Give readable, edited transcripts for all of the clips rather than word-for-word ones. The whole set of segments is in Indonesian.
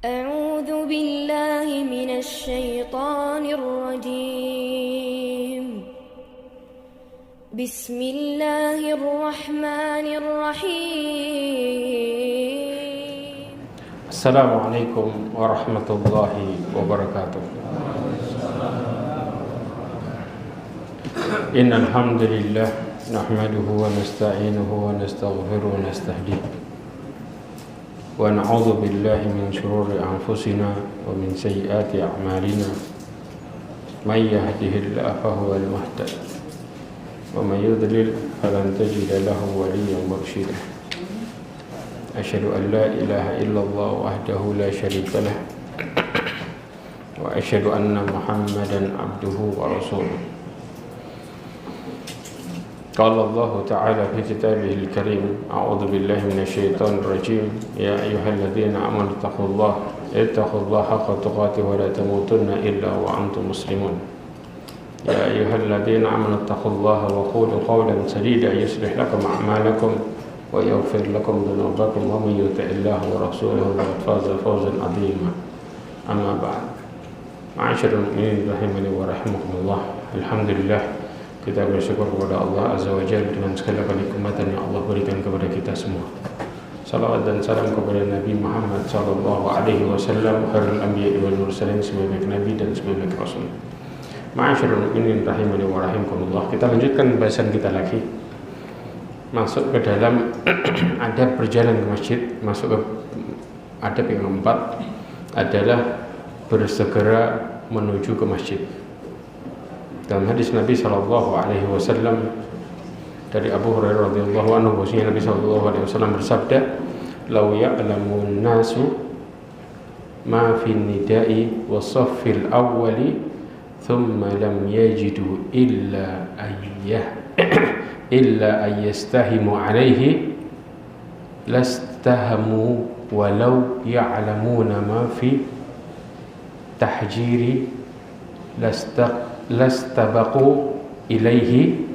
أعوذ بالله من الشيطان الرجيم بسم الله الرحمن الرحيم السلام عليكم ورحمة الله وبركاته. إن الحمد لله نحمده ونستعينه ونستغفره ونستهديه ونعوذ بالله من شرور أنفسنا ومن سيئات أعمالنا. من يهده الله فهو المهتد ومن يضلل فلن تجد له وليا مرشدا. أشهد أن لا إله إلا الله وحده لا شريك له وأشهد أن محمدا عبده ورسوله. قال الله تعالى في كتابه الكريم: أعوذ بالله من الشيطان الرجيم. يا أيها الذين آمنوا اتقوا الله حق تقاته ولا تموتن إلا وأنتم مسلمون. يا أيها الذين آمنوا اتقوا الله وقولوا قولا سديدا يصلح لكم أعمالكم ويغفر لكم ذنوبكم ومن يطع الله ورسوله فقد فاز فوزا عظيما. أما بعد، معاشر المؤمنين rahimani wa rahimakumullah. Alhamdulillah, kita bersyukur kepada Allah Azza wa Jalla dengan segala kenikmatan yang Allah berikan kepada kita semua. Salawat dan salam kepada Nabi Muhammad sallallahu alaihi wasallam, khairul anbiya'i wal mursalin, sebaik nabi dan sebaik rasul. Ma'asyiral mu'minin rahimani wa rahimakumullah. Kita lanjutkan pembahasan kita lagi. Masuk ke dalam adab berjalan ke masjid. Masuk ke adab yang keempat adalah bersegera menuju ke masjid. Dalam hadis Nabi sallallahu alaihi wasallam dari Abu Hurairah radhiyallahu anhu, bahwasanya Nabi sallallahu alaihi wasallam bersabda, "Lau ya'lamun nasu ma fi nida'i wa saffil awwali thumma lam yajidu illa ayyastahimu alaihi lastahamu walau ya'lamuna ma fi tahjiri lastabaqu ilaihi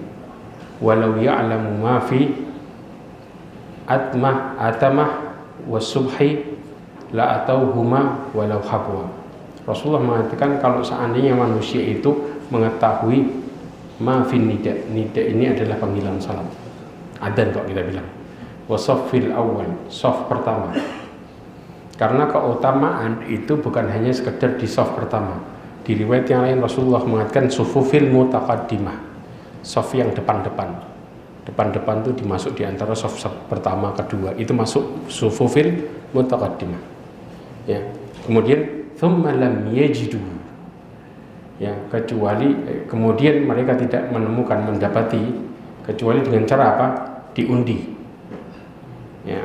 walau ya'lamu ma fi atamah wasubhi la atauhuma walau habwa." Rasulullah mengatakan kalau seandainya manusia itu mengetahui ma fi nida. Nida ini adalah panggilan salat, adzan kalau kita bilang. Wasaffil awal, saf pertama. Karena keutamaan itu bukan hanya sekedar di saf pertama. Di riwayat yang lain Rasulullah mengatakan sufufil mutaqaddimah, saf yang depan-depan. Depan-depan itu dimasuk di antara saf pertama, kedua, itu masuk sufufil mutaqaddimah. Ya. Kemudian thumma lam yajidu, ya, kecuali kemudian mereka tidak mendapati kecuali dengan cara apa? Diundi. Ya.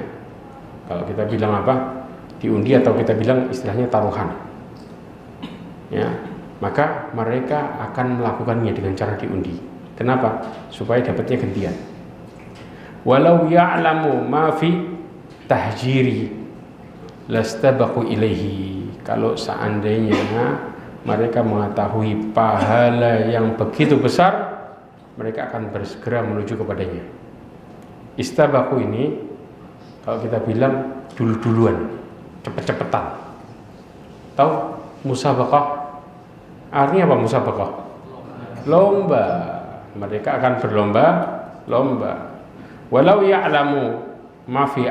Kalau kita bilang apa? Diundi, atau kita bilang istilahnya taruhan. Ya, maka mereka akan melakukannya dengan cara diundi. Kenapa? Supaya dapatnya gantian. Walau ya'lamu ma fi tahjiri lastabaqu ilaihi. Kalau seandainya mereka mengetahui pahala yang begitu besar, mereka akan bersegera menuju kepadanya. Istabaqu ini kalau kita bilang dulu-duluan, cepet-cepetan. Tahu musabaqah? Artinya apa musabaqah? Lomba. Mereka akan berlomba. Walau ya'lamu ma fi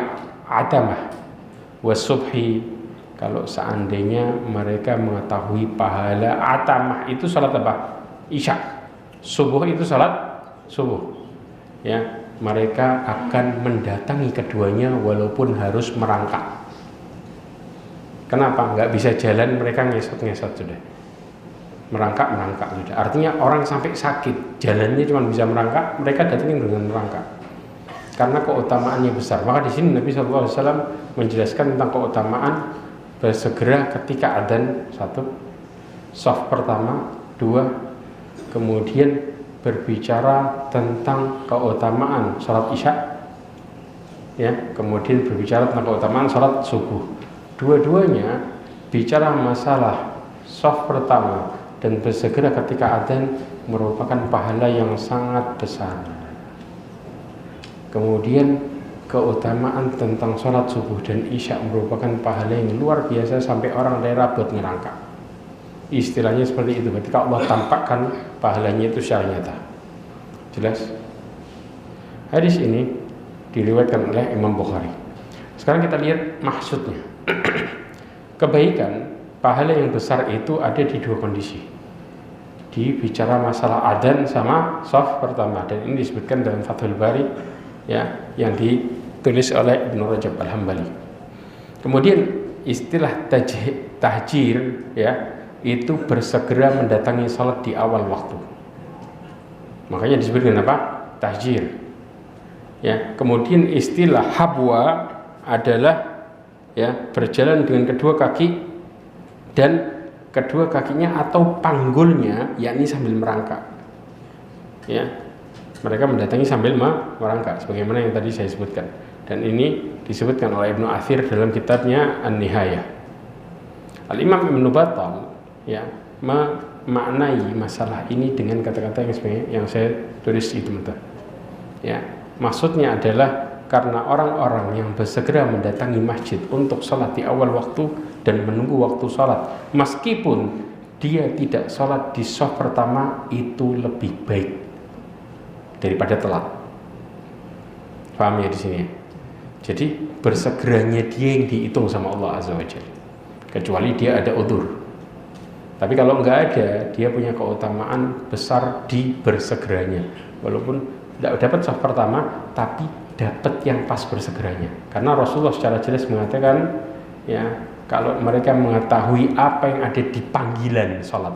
atamah wasubhi. Kalau seandainya mereka mengetahui pahala atamah itu salat apa? Isya. Subuh itu salat subuh. Ya, mereka akan mendatangi keduanya walaupun harus merangkak. Kenapa? Nggak bisa jalan, mereka ngesot sudah. Merangkak sudah. Artinya orang sampai sakit, jalannya cuma bisa merangkak, mereka datangin dengan merangkak. Karena keutamaannya besar. Maka di sini Nabi sallallahu alaihi wasallam menjelaskan tentang keutamaan bersegera ketika adzan, satu, shaf pertama, dua, kemudian berbicara tentang keutamaan salat isya, ya, kemudian berbicara tentang keutamaan salat subuh. Dua-duanya bicara masalah shaf pertama dan bersegera ketika adzan merupakan pahala yang sangat besar. Kemudian keutamaan tentang sholat subuh dan isya merupakan pahala yang luar biasa sampai orang daerah buat ngerangka. Istilahnya seperti itu. Ketika Allah tampakkan pahalanya itu secara nyata. Jelas? Hadis ini diriwayatkan oleh Imam Bukhari. Sekarang kita lihat maksudnya. Kebaikan, pahala yang besar itu ada di dua kondisi. Dibicara masalah adzan sama shaf pertama, dan ini disebutkan dalam Fathul Bari ya, yang ditulis oleh Ibnu Rajab Al-Hambali. Kemudian istilah tahjir ya, itu bersegera mendatangi salat di awal waktu. Makanya disebut dengan apa? Tahjir. Ya, kemudian istilah habwa adalah ya, berjalan dengan kedua kaki dan kedua kakinya atau panggulnya, yakni sambil merangkak. Ya, mereka mendatangi sambil merangkak, sebagaimana yang tadi saya sebutkan. Dan ini disebutkan oleh Ibnu Athir dalam kitabnya An-Nihayah. Al-Imam Ibnu Battal ya memaknai masalah ini dengan kata-kata yang saya tulis itu betul. Ya, maksudnya adalah karena orang-orang yang bersegera mendatangi masjid untuk sholat di awal waktu dan menunggu waktu sholat, meskipun dia tidak sholat di shaf pertama, itu lebih baik daripada telat. Paham ya di sini? Jadi bersegeranya dia yang dihitung sama Allah Azza wa Jalla, kecuali dia ada udzur. Tapi kalau nggak ada, dia punya keutamaan besar di bersegeranya, walaupun tidak dapat shaf pertama, tapi dapat yang pas bersegeranya. Karena Rasulullah secara jelas mengatakan ya, kalau mereka mengetahui apa yang ada di panggilan sholat.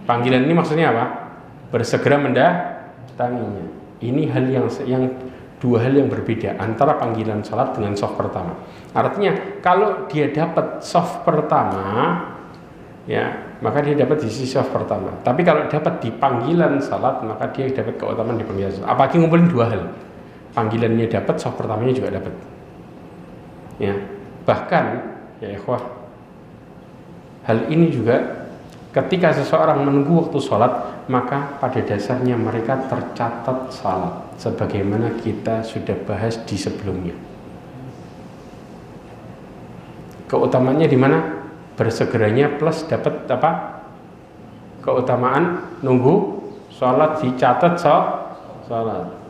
Panggilan ini maksudnya apa? Bersegera mendatanginya. Ini hal yang dua hal yang berbeda antara panggilan sholat dengan shaf pertama. Artinya kalau dia dapat shaf pertama ya, maka dia dapat di sisi shaf pertama. Tapi kalau dapat di panggilan sholat, maka dia dapat keutamaan di panggilan sholat. Apalagi ngumpulin dua hal. Panggilannya dapat, shaf pertamanya juga dapat. Ya, bahkan ya ikhwah, hal ini juga ketika seseorang menunggu waktu sholat, maka pada dasarnya mereka tercatat salat, sebagaimana kita sudah bahas di sebelumnya. Keutamaannya di mana? Bersegeranya plus dapat apa? Keutamaan nunggu sholat, dicatat sholat.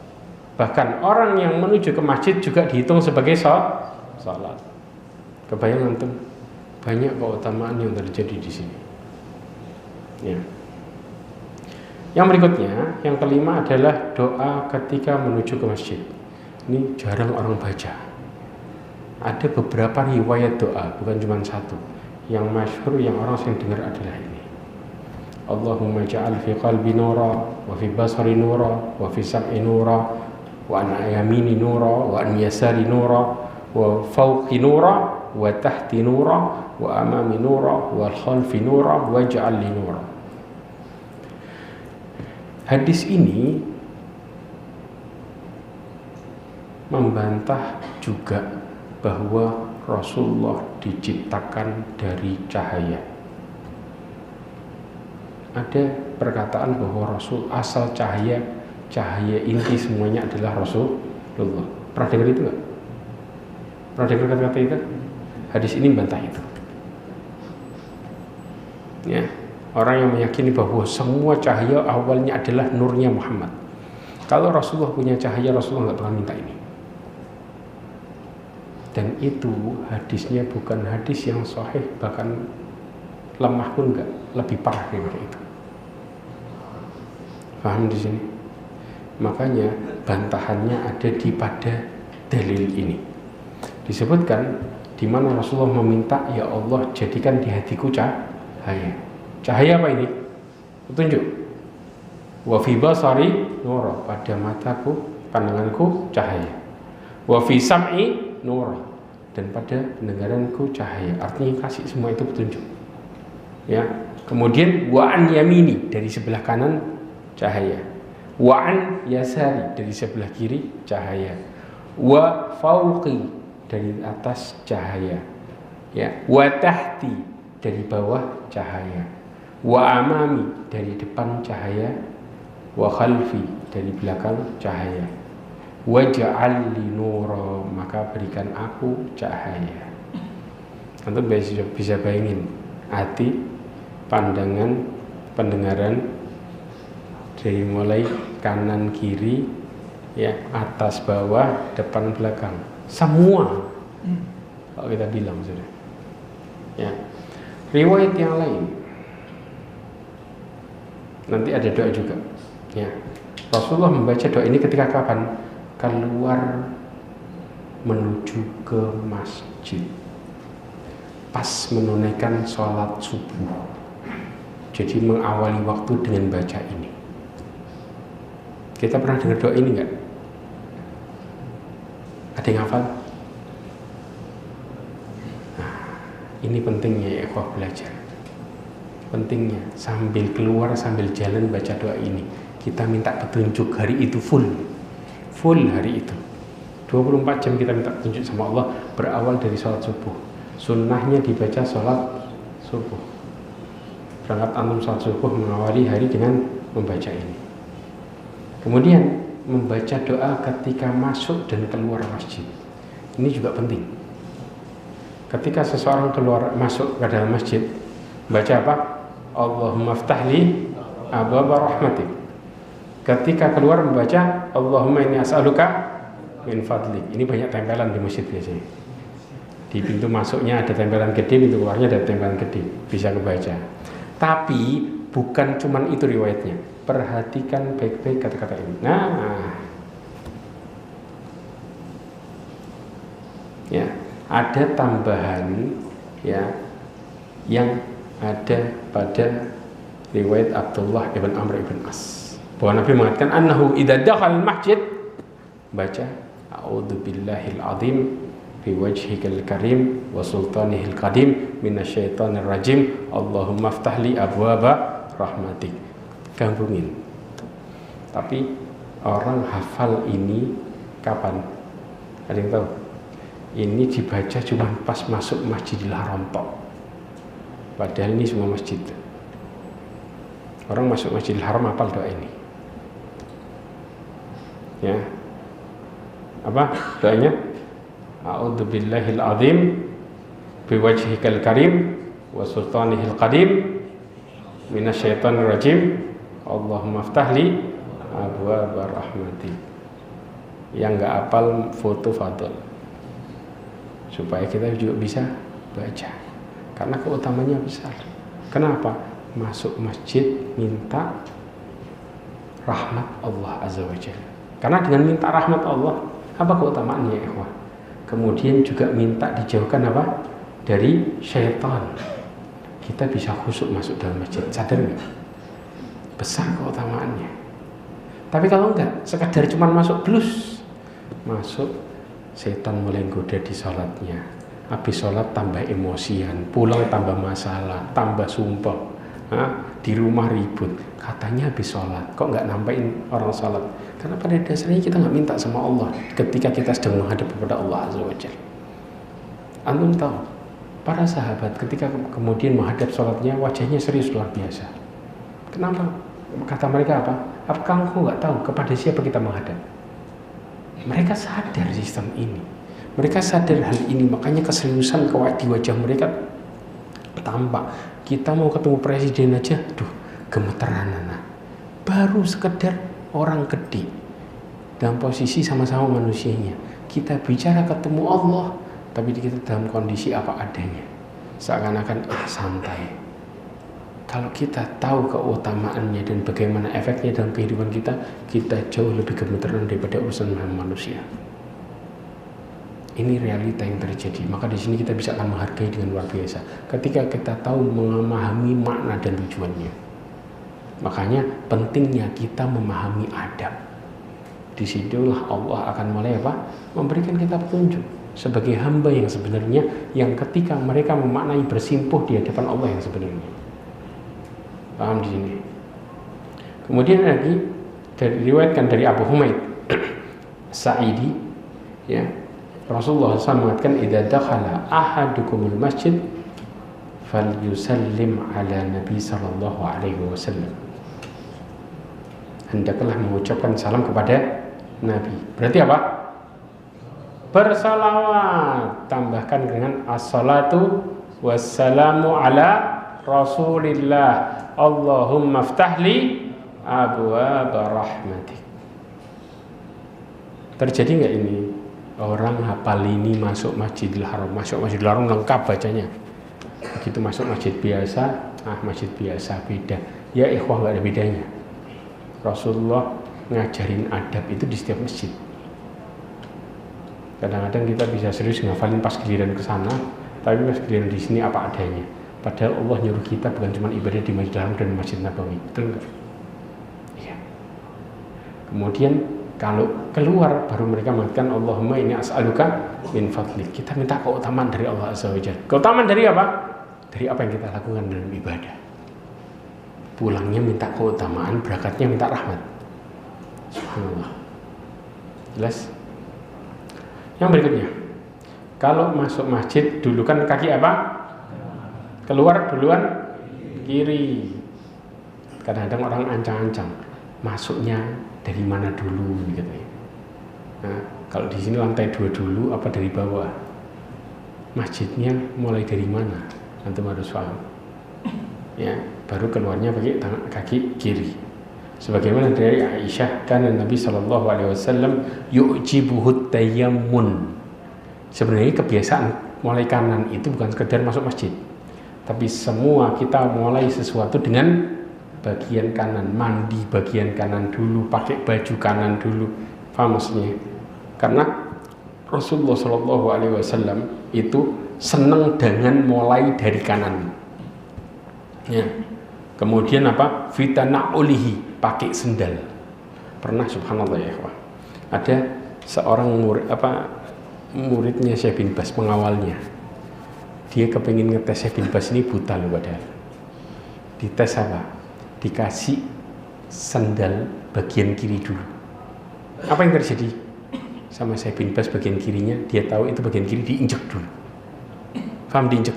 Bahkan orang yang menuju ke masjid juga dihitung sebagai sholat. Kebayang antum, banyak keutamaan yang terjadi di sini. Ya. Yang berikutnya, yang kelima adalah doa ketika menuju ke masjid. Ini jarang orang baca. Ada beberapa riwayat doa, bukan cuma satu. Yang masyhur, yang orang sering dengar adalah ini. Allahumma ja'al fi qalbi nura, wa fi basari nura, wa fi sam'i nura, wa an yamini nura, wa an yasari nura, wa fawqi nura, wa tahti nura, wa amami nura, wa khalfi nura, wa ja'al li nura. Hadis ini membantah juga bahwa Rasulullah diciptakan dari cahaya. Ada perkataan bahwa Rasul asal cahaya inti semuanya adalah Rasulullah. Pernah dengar itu nggak? Pernah dengar kata-kata itu? Hadis ini membantah itu. Ya, orang yang meyakini bahwa semua cahaya awalnya adalah nurnya Muhammad. Kalau Rasulullah punya cahaya, Rasulullah nggak pernah minta ini. Dan itu hadisnya bukan hadis yang sahih, bahkan lemah pun enggak, lebih parah daripada itu. Paham di sini? Makanya bantahannya ada di pada dalil ini. Disebutkan di mana Rasulullah meminta, ya Allah jadikan di hatiku cahaya. Cahaya apa ini? Petunjuk. Wa fi basari nur, pada mataku, pandanganku cahaya. Wa fi sam'i nur, dan pada pendengaranku cahaya. Artinya kasih semua itu petunjuk. Ya. Kemudian wa an yamini, dari sebelah kanan cahaya. Wa an yasari, dari sebelah kiri cahaya. Wa fauqi, dari atas cahaya. Ya. Wa tahti, dari bawah cahaya. Wa amami, dari depan cahaya. Wa khalfi, dari belakang cahaya. waj'al li nura, maka berikan aku cahaya. Antum bisa bayangin hati, pandangan, pendengaran dari mulai kanan kiri, ya, atas bawah, depan belakang, semua. Kalau kita bilang sudah. Ya. Riwayat yang lain. Nanti ada doa juga. Ya. Rasulullah membaca doa ini ketika kapan? Keluar menuju ke masjid. Pas menunaikan sholat subuh. Jadi mengawali waktu dengan baca ini. Kita pernah dengar doa ini enggak? Ada yang hafal? Nah, ini pentingnya ya ikhwah belajar. Pentingnya sambil keluar, sambil jalan baca doa ini. Kita minta petunjuk hari itu full hari itu. 24 jam kita minta petunjuk sama Allah, berawal dari sholat subuh. Sunnahnya dibaca sholat subuh. Berangkat antum sholat subuh mengawali hari dengan membaca ini. Kemudian membaca doa ketika masuk dan keluar masjid. Ini juga penting. Ketika seseorang masuk ke dalam masjid, baca apa? Allahumma ftahli abwaaba rahmatik. Ketika keluar membaca Allahumma inni as'aluka min fadlik. Ini banyak tempelan di masjid biasanya. Di pintu masuknya ada tempelan gede, pintu keluarnya ada tempelan gede, bisa kebaca. Tapi bukan cuman itu riwayatnya. Perhatikan baik-baik kata-kata ini. Nah, ya, ada tambahan ya yang ada pada riwayat Abdullah ibn Amr ibn As. Bahwa Nabi mengatakan annahu idza dakhal masjid baca a'udzubillahil azim bi wajhikal karim wa sultanihil qadim minasyaitonir rajim Allahumma ftahli abwaaba rahmatik. Gabungin. Tapi orang hafal ini kapan? Ada yang tahu? Ini dibaca cuma pas masuk Masjidil Haram tok. Padahal ini semua masjid. Orang masuk Masjidil Haram hafal doa ini. Ya. Apa doanya? A'udzubillahil azim biwajhikal karim wa sultanihil qadim minasyaitonir rajim Allahumma ftahli abwaaba rahmati. Yang enggak hafal foto fadl supaya kita juga bisa baca karena keutamanya besar. Kenapa? Masuk masjid minta rahmat Allah azza wajalla. Karena dengan minta rahmat Allah, apa keutamaannya ya ikhwah? Kemudian juga minta dijauhkan apa? Dari syaitan. Kita bisa khusyuk masuk dalam masjid. Sadar nggak? Besar keutamaannya. Tapi kalau enggak, sekadar cuma masuk blus, masuk, setan mulai goda di sholatnya. Habis sholat tambah emosian, pulang tambah masalah, tambah sumpah. Di rumah ribut, katanya habis sholat, kok nggak nampain orang sholat? Karena pada dasarnya kita nggak minta sama Allah ketika kita sedang menghadap kepada Allah azza wajalla. Antum tahu, para sahabat ketika kemudian menghadap sholatnya wajahnya serius luar biasa. Kenapa? Kata mereka apa? Apakah engkau nggak tahu kepada siapa kita menghadap? Mereka sadar sistem ini, mereka sadar hal ini, makanya keseriusan di wajah mereka tampak. Kita mau ketemu presiden aja, gemeteran anak. Baru sekedar orang gede dalam posisi sama-sama manusianya. Kita bicara ketemu Allah, tapi kita dalam kondisi apa adanya, seakan-akan santai. Kalau kita tahu keutamaannya dan bagaimana efeknya dalam kehidupan kita, kita jauh lebih gemeteran daripada urusan manusia. Ini realita yang terjadi. Maka di sini kita bisa akan menghargai dengan luar biasa ketika kita tahu memahami makna dan tujuannya. Makanya pentingnya kita memahami adab. Disitulah Allah akan mulai apa? Memberikan kita petunjuk sebagai hamba yang sebenarnya, yang ketika mereka memaknai bersimpuh di hadapan Allah yang sebenarnya. Paham di sini? Kemudian lagi diriwayatkan dari Abu Humaid Sa'idi, ya, Rasulullah SAW mengatakan idza dakhala ahadukumul masjid falyusallim ala Nabi sallallahu alaihi wasallam. Hendaklah mengucapkan salam kepada Nabi. Berarti apa? Bersalawat. Tambahkan dengan as-salatu wassalamu ala Rasulillah. Allahumma ftahli abwaaba rahmatik. Terjadi nggak ini? Orang hafal ini masuk Masjidil Haram. Masuk Masjidil Haram lengkap bacanya. Begitu masuk masjid biasa, masjid biasa beda. Ya ikhwah, nggak ada bedanya. Rasulullah ngajarin adab itu di setiap masjid. Kadang-kadang kita bisa serius ngafalin pas giliran ke sana, tapi pas giliran di sini apa adanya. Padahal Allah nyuruh kita bukan cuma ibadah di Masjidil Haram dan Masjid Nabawi, betul nggak? Iya. Kemudian kalau keluar baru mereka mengatakan Allahumma inni as'aluka min fadlik. Kita minta keutamaan dari Allah Azza wa Jalla. Keutamaan dari apa? Dari apa yang kita lakukan dalam ibadah. Pulangnya minta keutamaan, berakatnya minta rahmat. Subhanallah. Jelas? Yang berikutnya, kalau masuk masjid dulu kan kaki apa? Keluar duluan kiri. Kadang-kadang orang ancang-ancang masuknya dari mana dulu gitu ya. Nah, kalau di sini lantai 2 dulu apa dari bawah? Masjidnya mulai dari mana? Antum harus paham. Ya, baru keluarnya pakai kaki kiri. Sebagaimana dari Aisyah, karena Nabi sallallahu alaihi wasallam yu'jibuhu tayammun. Sebenarnya kebiasaan mulai kanan itu bukan sekedar masuk masjid. Tapi semua kita mulai sesuatu dengan bagian kanan, mandi bagian kanan dulu, pakai baju kanan dulu. Paham maksudnya? Karena Rasulullah sallallahu alaihi wasallam itu senang dengan mulai dari kanan. Ya. Kemudian apa? Fitana'ulihi, pakai sendal. Pernah subhanallah ya, Pak. Ada seorang muridnya Syekh bin Bas, pengawalnya. Dia kepingin ngetes Syekh bin Bas ini buta loh padahal. Dites apa? Dikasih sendal bagian kiri dulu. Apa yang terjadi sama Syekh bin Bas bagian kirinya? Dia tahu itu bagian kiri, diinjek dulu. Paham, diinjek?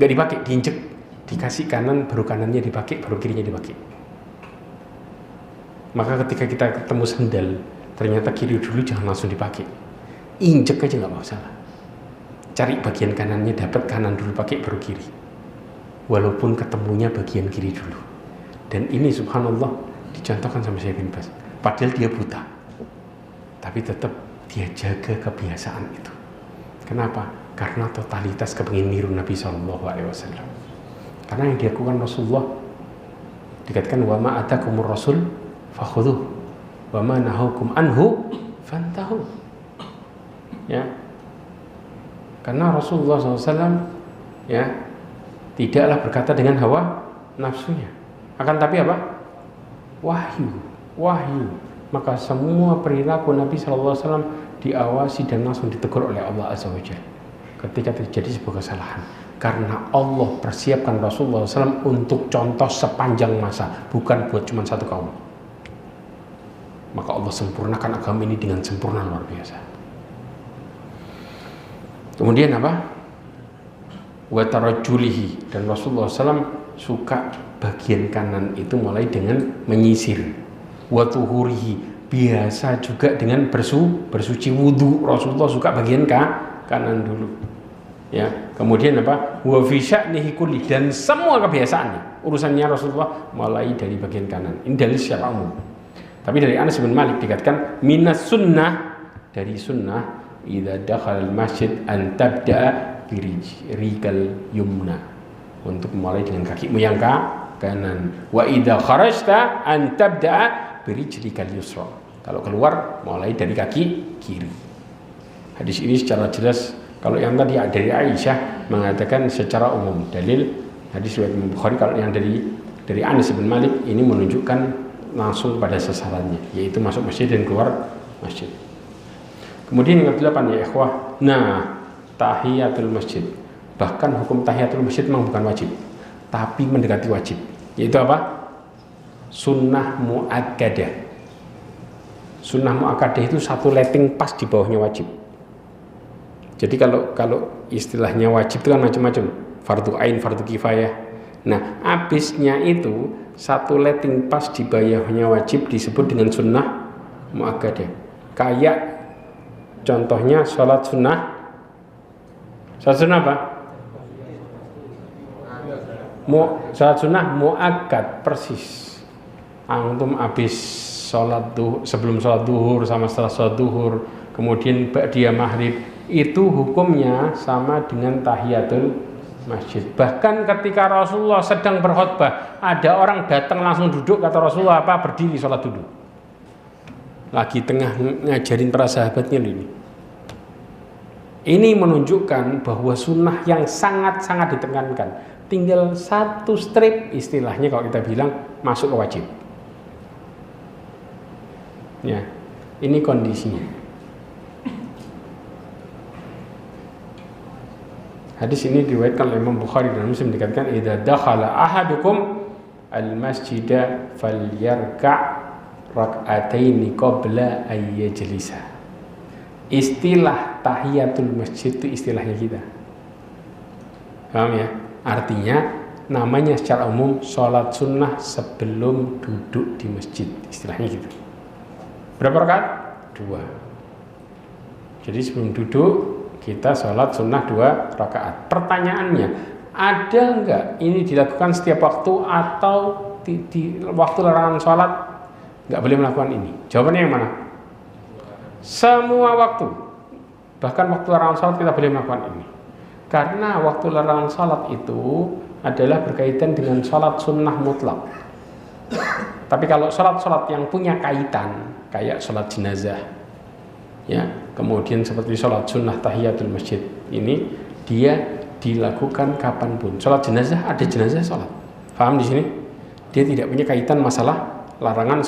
Nggak dipakai, diinjek. Dikasih kanan, baru kanannya dipakai, baru kirinya dipakai. Maka ketika kita ketemu sendal, ternyata kiri dulu, jangan langsung dipakai. Injek aja nggak masalah. Cari bagian kanannya, dapat kanan dulu pakai, baru kiri. Walaupun ketemunya bagian kiri dulu. Dan ini subhanallah dicontohkan sama Syekh bin Bas. Padahal dia buta, tapi tetap dia jaga kebiasaan itu. Kenapa? Karena totalitas kepingin niru Nabi SAW. Karena yang dilakukan Rasulullah dikatakan wa ma atakumur rasul fakhudhuh wa ma nahakum anhu fantahu. Ya. Karena Rasulullah SAW ya tidaklah berkata dengan hawa nafsunya, akan tapi apa? Wahyu. Maka semua perilaku Nabi SAW diawasi dan langsung ditegur oleh Allah Azza wa Jalla ketika terjadi sebuah kesalahan. Karena Allah persiapkan Rasulullah SAW untuk contoh sepanjang masa, bukan buat cuma satu kaum. Maka Allah sempurnakan agama ini dengan sempurna luar biasa. Kemudian apa? Wa tarajulihi, dan Rasulullah SAW suka bagian kanan itu mulai dengan menyisir. Wa tuhurihi, biasa juga dengan bersuci wudu. Rasulullah suka bagian kanan dulu. Ya, kemudian apa? Wa fi sya'nihi kulli, dan semua kebiasaannya, urusannya Rasulullah mulai dari bagian kanan. Ini dalil secara umum. Tapi dari Anas bin Malik dikatakan minas sunnah, dari sunnah idza dakhala al-masjid an tabda'a bi rijlikal yumna, untuk mulai dengan kakimu yang kanan. Wa idza kharajta an tabda'a bi rijlikal yusra, kalau keluar mulai dari kaki kiri. Hadis ini secara jelas, kalau yang tadi dari Aisyah mengatakan secara umum, dalil hadis riwayat Bukhari. Kalau yang dari Anas bin Malik ini menunjukkan langsung pada sasarannya, yaitu masuk masjid dan keluar masjid. Kemudian yang ke-8 ya ikhwah, tahiyatul masjid. Bahkan hukum tahiyatul masjid memang bukan wajib, tapi mendekati wajib. Yaitu apa? Sunnah muakkadah. Sunnah muakkadah itu satu letting pas di bawahnya wajib. Jadi kalau istilahnya wajib itu kan macam-macam, fardu ain, fardu kifayah. Nah, habisnya itu satu letting pas di bawahnya wajib disebut dengan sunnah muakkadah. Kayak contohnya sholat sunnah. Sholat sunnah apa? Sholat sunnah muakkad persis. Antum habis sholat sebelum sholat duhur sama setelah sholat duhur, kemudian ba'diyah maghrib, itu hukumnya sama dengan tahiyatul masjid. Bahkan ketika Rasulullah sedang berkhutbah, ada orang datang langsung duduk, kata Rasulullah apa? Berdiri sholat dulu. Lagi tengah ngajarin para sahabatnya ini. Ini menunjukkan bahwa sunnah yang sangat-sangat ditekankan. Tinggal satu strip istilahnya kalau kita bilang masuk ke wajib. Ya, ini kondisinya. Hadis ini diriwayatkan oleh Imam Bukhari dan Muslim, dikatakan idza dakhala ahadukum al-masjida falyarka' rak'ataini qabla ay yajlisa. Istilah tahiyatul masjid itu istilahnya kita. Paham ya? Artinya namanya secara umum sholat sunnah sebelum duduk di masjid, istilahnya gitu. Berapa rakaat? 2. Jadi sebelum duduk kita sholat sunnah 2 rakaat. Pertanyaannya, ada enggak ini dilakukan setiap waktu atau di waktu larangan sholat enggak boleh melakukan ini? Jawabannya yang mana? Semua waktu, bahkan waktu larangan sholat kita boleh melakukan ini. Karena waktu larangan sholat itu adalah berkaitan dengan sholat sunnah mutlak. Tapi kalau sholat-sholat yang punya kaitan, kayak sholat jenazah, ya, kemudian seperti sholat sunnah tahiyatul masjid, ini dia dilakukan kapanpun. Sholat jenazah, ada jenazah sholat. Paham di sini? Dia tidak punya kaitan masalah larangan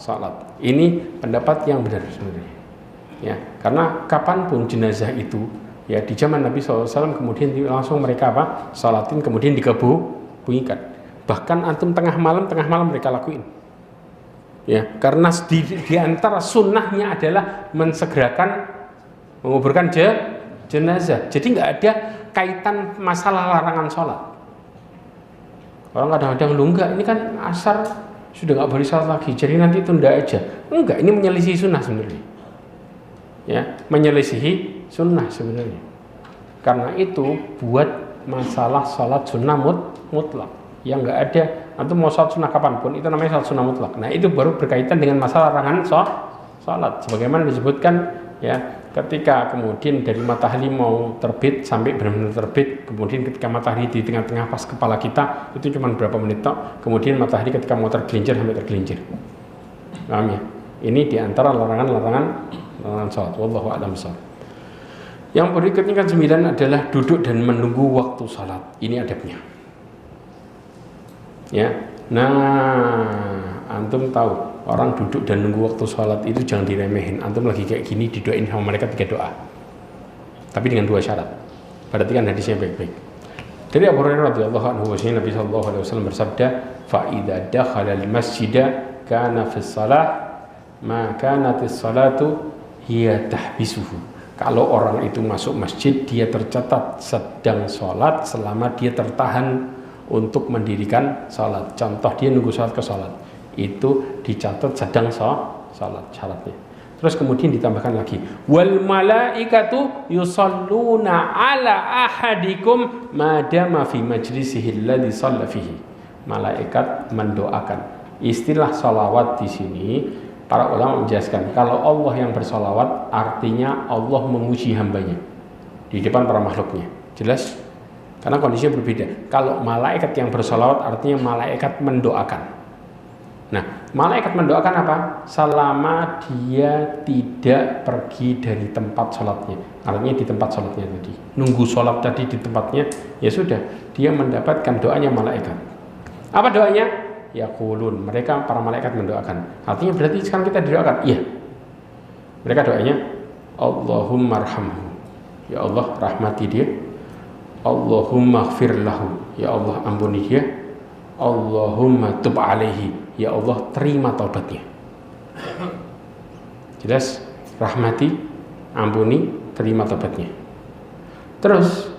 sholat. Ini pendapat yang benar sebenarnya. Ya, karena kapanpun jenazah itu, ya di zaman Nabi SAW kemudian langsung mereka apa? Sholatin kemudian dikebumikan. Bahkan antum tengah malam mereka lakuin. Ya, karena di antara sunnahnya adalah mensegerakan menguburkan jenazah. Jadi nggak ada kaitan masalah larangan sholat. Orang kadang-kadang lu enggak, ini kan asar sudah nggak boleh sholat lagi, jadi nanti tunda aja. Enggak, ini menyelisih sunnah sebenarnya. Ya, menyelisihi sunnah sebenarnya. Karena itu buat masalah sholat sunnah mutlak yang nggak ada. Antum mau sholat sunnah kapanpun itu namanya sholat sunnah mutlak. Nah itu baru berkaitan dengan masalah larangan sholat. Sebagaimana disebutkan ya, ketika kemudian dari matahari mau terbit sampai benar-benar terbit, kemudian ketika matahari di tengah-tengah pas kepala kita itu cuma berapa menit tok. Kemudian matahari ketika mau tergelincir sampai tergelincir. Paham ya? Ini diantara larangan sholat. Wallahu a'lam bishawab. Yang berikutnya kan 9 adalah duduk dan menunggu waktu sholat. Ini adabnya. Ya, nah antum tahu orang duduk dan nunggu waktu sholat itu jangan diremehin. Antum lagi kayak gini didoain sama mereka 3 doa. Tapi dengan 2 syarat. Perhatikan hadisnya baik-baik. Dari Abu Hurairah radhiyallahu anhu, Nabi sallallahu alaihi wasallam bersabda, "Fa idza dakhala al-masjida kana fi shalah ma kanatis salatu hiya tahbisuhu." Kalau orang itu masuk masjid, dia tercatat sedang sholat selama dia tertahan untuk mendirikan sholat. Contoh dia nunggu sholat ke sholat, itu dicatat sedang sholat syaratnya. Terus kemudian ditambahkan lagi, wal malaikatu yusalluna ala ahadikum madama fi majlisihi alladhi shalla fihi. Malaikat mendoakan. Istilah sholawat di sini para ulama menjelaskan, kalau Allah yang bersolawat artinya Allah memuji hambanya di depan para makhluknya. Jelas? Karena kondisinya berbeda. Kalau malaikat yang bersolawat artinya malaikat mendoakan. Nah, malaikat mendoakan apa? Selama dia tidak pergi dari tempat sholatnya. Artinya di tempat sholatnya tadi. Nunggu sholat tadi di tempatnya, ya sudah, dia mendapatkan doanya malaikat. Apa doanya? Yaqulun, mereka para malaikat mendoakan. Artinya berarti sekarang kita didoakan. Iya. Mereka doanya Allahumma arhamhu. Ya Allah, rahmati dia. Allahumma ighfir lahu. Ya Allah, ampuni dia. Allahumma tub alaihi. Ya Allah, terima taubatnya. Jelas? Rahmati, ampuni, terima taubatnya. Terus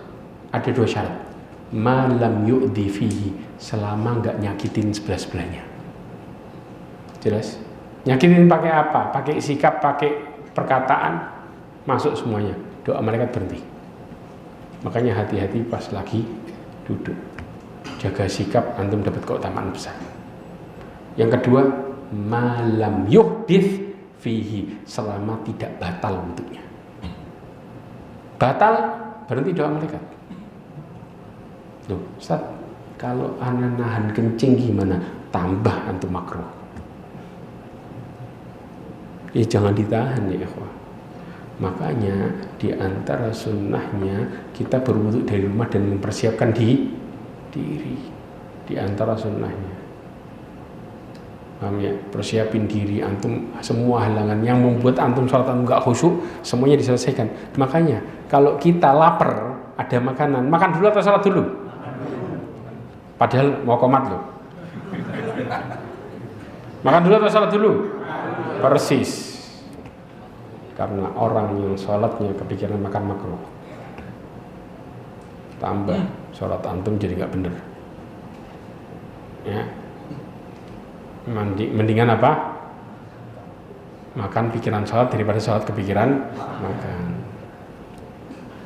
ada 2 syarat. Malam yu'di fihi, selama enggak nyakitin sebelah-sebelahnya. Jelas? Nyakitin pakai apa? Pakai sikap, pakai perkataan masuk semuanya, doa malaikat berhenti. Makanya hati-hati pas lagi duduk, jaga sikap, antum dapat keutamaan besar. Yang kedua, malam yuhdits fihi, selama tidak batal wudhunya. Batal berhenti doa malaikat. Loh, Ustaz, kalau ana nahan kencing gimana? Tambah antum makruh. Ya jangan ditahan ya ikhwah. Makanya di antara sunnahnya kita berwudu dari rumah dan mempersiapkan diri. Di antara sunnahnya. Paham ya? Persiapin diri antum, semua halangan yang membuat antum sholat antum gak khusyuk semuanya diselesaikan. Makanya kalau kita lapar, ada makanan, makan dulu atau sholat dulu? Padahal mau komat loh. Makan dulu atau sholat dulu? Persis. Karena orang yang sholatnya kepikiran makan makruh, tambah sholat antum jadi gak bener ya. Mendingan apa? Makan pikiran sholat daripada sholat kepikiran makan.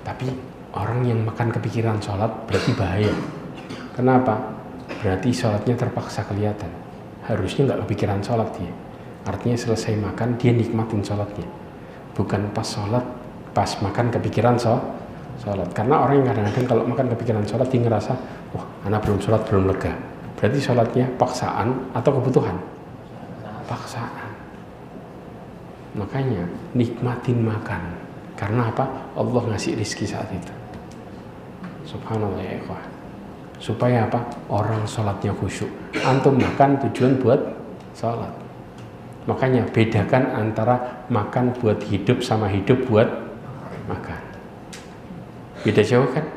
Tapi orang yang makan kepikiran sholat berarti bahaya. Kenapa? Berarti sholatnya terpaksa kelihatan. Harusnya gak kepikiran sholat dia. Artinya selesai makan dia nikmatin sholatnya, bukan pas sholat, pas makan kepikiran sholat. Karena orang yang kadang-kadang kalau makan kepikiran sholat dia ngerasa, wah anak belum sholat belum lega. Berarti sholatnya paksaan atau kebutuhan? Paksaan. Makanya nikmatin makan. Karena apa? Allah ngasih rizki saat itu. Subhanallah ya ikhwah. Supaya apa? Orang sholatnya khusyuk. Antum makan tujuan buat sholat. Makanya bedakan antara makan buat hidup sama hidup buat makan. Beda jauh kan?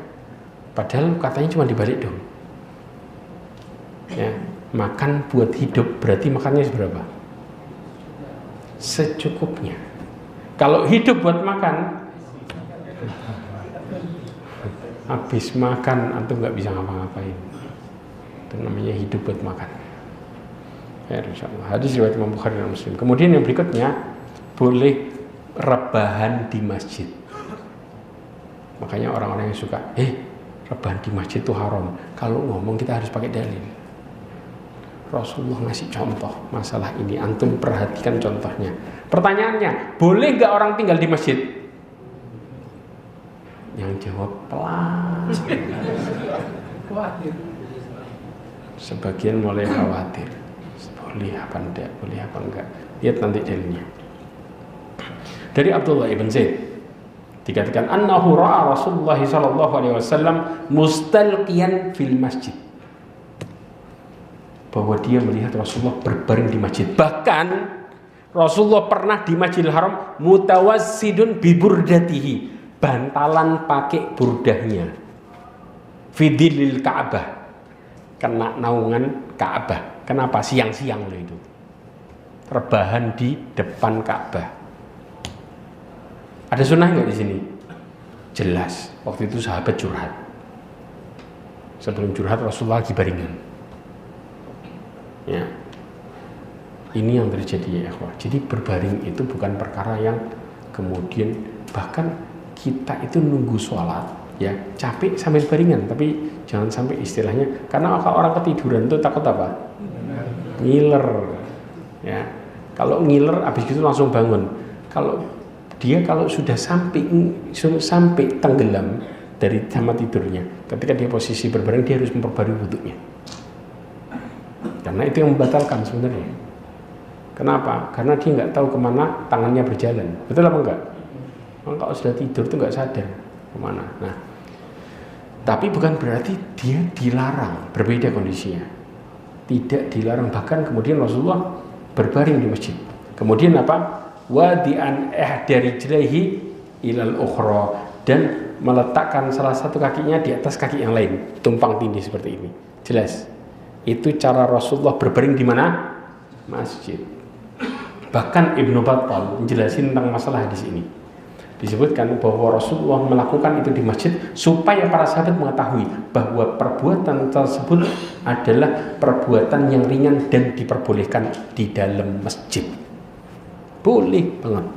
Padahal katanya cuma dibalik dong. Ya, makan buat hidup berarti makannya seberapa? Secukupnya. Kalau hidup buat makan, habis makan antum nggak bisa ngapa-ngapain. Itu namanya hidup buat makan. Ya, insyaallah. Hadis riwayat Imam Bukhari dan Muslim. Kemudian yang berikutnya, boleh rebahan di masjid. Makanya orang-orang yang suka, rebahan di masjid itu haram. Kalau ngomong kita harus pakai dalil. Rasulullah ngasih contoh masalah ini. Antum perhatikan contohnya. Pertanyaannya, boleh nggak orang tinggal di masjid? Yang jawab pelan. Sebagian mulai khawatir. Boleh apa enggak? Boleh apa enggak? Lihat nanti dalilnya. Dari Abdullah ibn Zaid dikatakan annahu ra'a Rasulullah sallallahu alaihi wasallam mustalqiyan fil masjid. Bahwa dia melihat Rasulullah berbaring di masjid. Bahkan Rasulullah pernah di Masjidil Haram mutawassidun bi burdatihi, bantalan pakai burdahnya. Fidilil Ka'bah, kena naungan Ka'bah. Kenapa? Siang-siang loh itu. Rebahan di depan Ka'bah. Ada sunnah nggak di sini? Jelas. Waktu itu sahabat curhat. Sebelum curhat Rasulullah lagi baringan. Ya, ini yang terjadi ya ikhwah. Jadi berbaring itu bukan perkara yang kemudian bahkan kita itu nunggu sholat ya capek sambil baringan, tapi jangan sampai istilahnya karena kalau orang ketiduran itu takut apa? Ngiler ya. Kalau ngiler habis itu langsung bangun. Kalau sudah sampai tenggelam dari sama tidurnya, ketika dia posisi berbaring dia harus memperbarui wudunya. Karena itu yang membatalkan sebenarnya. Kenapa? Karena dia nggak tahu kemana tangannya berjalan. Betul apa enggak? Kalau sudah tidur itu nggak sadar kemana. Nah, tapi bukan berarti dia dilarang. Berbeda kondisinya. Tidak dilarang. Bahkan kemudian Rasulullah berbaring di masjid. Kemudian apa? Wadi'an dari rijlaihi ilal ukhra, dan meletakkan salah satu kakinya di atas kaki yang lain, tumpang tindih seperti ini. Jelas. Itu cara Rasulullah berbaring di mana? Masjid. Bahkan Ibnu Battal menjelaskan tentang masalah hadis ini. Disebutkan bahwa Rasulullah melakukan itu di masjid supaya para sahabat mengetahui bahwa perbuatan tersebut adalah perbuatan yang ringan dan diperbolehkan di dalam masjid. Boleh banget.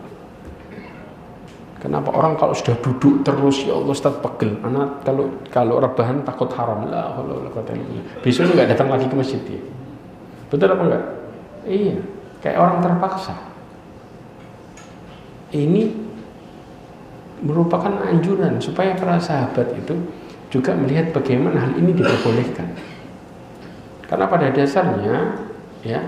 Kenapa orang kalau sudah duduk terus, ya Allah Ustaz pegel. Anak kalau rebahan takut haram lah. Besok nggak datang lagi ke masjid dia. Betul apa enggak? Iya, kayak orang terpaksa. Ini merupakan anjuran supaya para sahabat itu juga melihat bagaimana hal ini diperbolehkan. Karena pada dasarnya ya